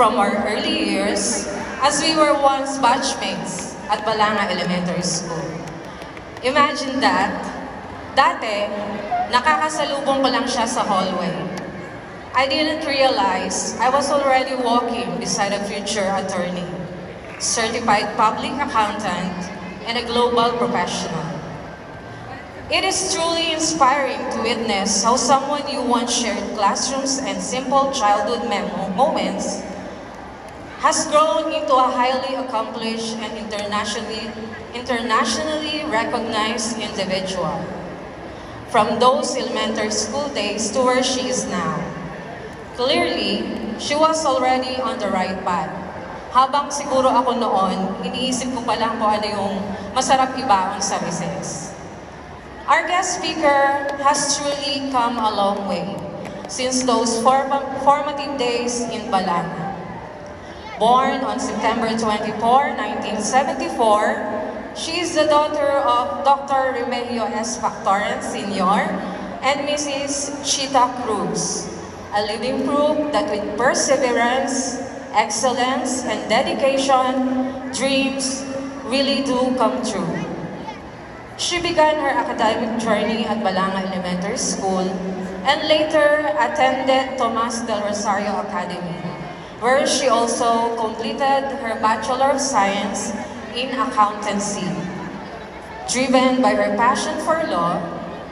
from our early years as we were once batchmates at Balanga Elementary School. Imagine that, dati, nakakasalubong ko lang siya sa hallway. I didn't realize I was already walking beside a future attorney, certified public accountant, and a global professional. It is truly inspiring to witness how someone you once shared classrooms and simple childhood moments has grown into a highly accomplished and internationally recognized individual. From those elementary school days to where she is now. Clearly, she was already on the right path. Habang siguro ako noon, iniisip ko pa lang kung ano yung masarap ibaon sa recess. Our guest speaker has truly come a long way since those formative days in Balanga. Born on September 24, 1974, she is the daughter of Dr. Remigio S. Factoren Sr. and Mrs. Chita Cruz, a living proof that with perseverance, excellence, and dedication, dreams really do come true. She began her academic journey at Balanga Elementary School and later attended Tomas del Rosario Academy, where she also completed her Bachelor of Science in Accountancy. Driven by her passion for law,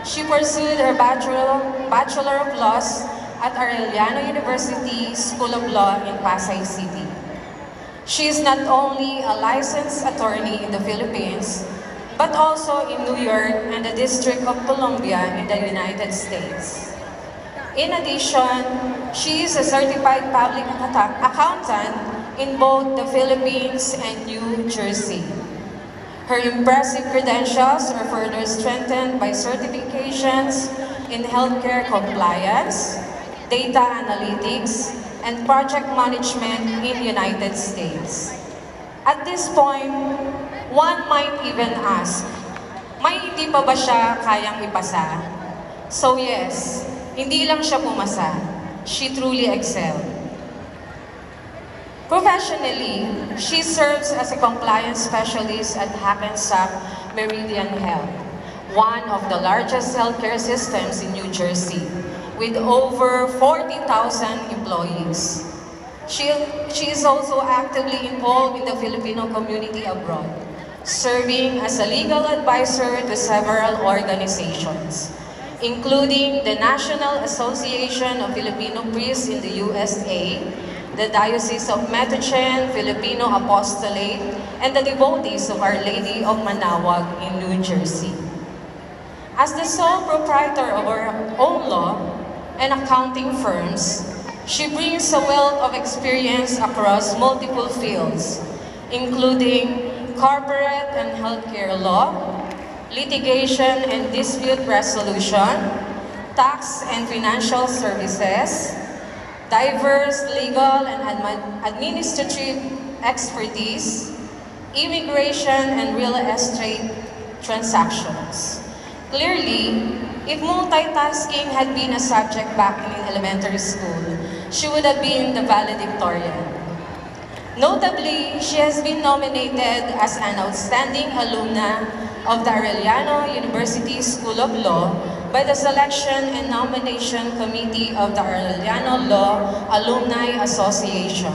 she pursued her Bachelor of Laws at Arellano University School of Law in Pasay City. She is not only a licensed attorney in the Philippines, but also in New York and the District of Columbia in the United States. In addition, she is a certified public accountant in both the Philippines and New Jersey. Her impressive credentials are further strengthened by certifications in healthcare compliance, data analytics, and project management in the United States. At this point, one might even ask, may hindi pa ba siya kayang ipasa? So yes, hindi lang siya pumasa. She truly excelled. Professionally, she serves as a compliance specialist at Hackensack Meridian Health, one of the largest healthcare systems in New Jersey, with over 40,000 employees. She is also actively involved in the Filipino community abroad, serving as a legal advisor to several organizations, including the National Association of Filipino Priests in the USA, the Diocese of Metuchen, Filipino Apostolate, and the Devotees of Our Lady of Manaoag in New Jersey. As the sole proprietor of her own law and accounting firms, she brings a wealth of experience across multiple fields, including corporate and healthcare law, litigation and dispute resolution, tax and financial services, diverse legal and administrative expertise, immigration and real estate transactions. Clearly, if multitasking had been a subject back in elementary school, she would have been the valedictorian. Notably, she has been nominated as an outstanding alumna of the Arellano University School of Law by the Selection and Nomination Committee of the Arellano Law Alumni Association.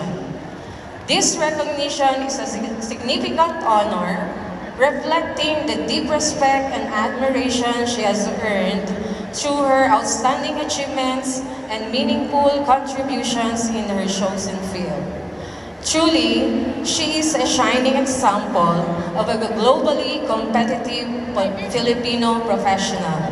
This recognition is a significant honor, reflecting the deep respect and admiration she has earned through her outstanding achievements and meaningful contributions in her chosen field. Truly, she is a shining example of a globally competitive Filipino professional,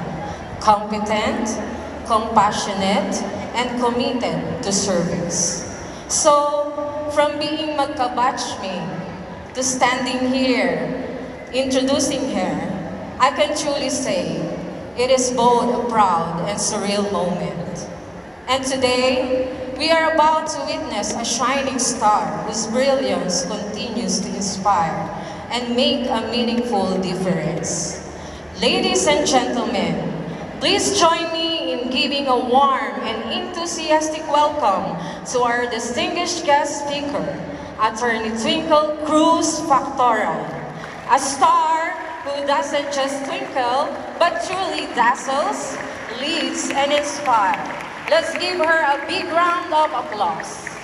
competent, compassionate, and committed to service. So, from being magka-batchmate to standing here, introducing her, I can truly say it is both a proud and surreal moment. And today, we are about to witness a shining star whose brilliance continues to inspire and make a meaningful difference. Ladies and gentlemen, please join me in giving giving a warm and enthusiastic welcome to our distinguished guest speaker, Attorney Twinkle Cruz Factoral, a star who doesn't just twinkle, but truly dazzles, leads, and inspires. Let's give her a big round of applause.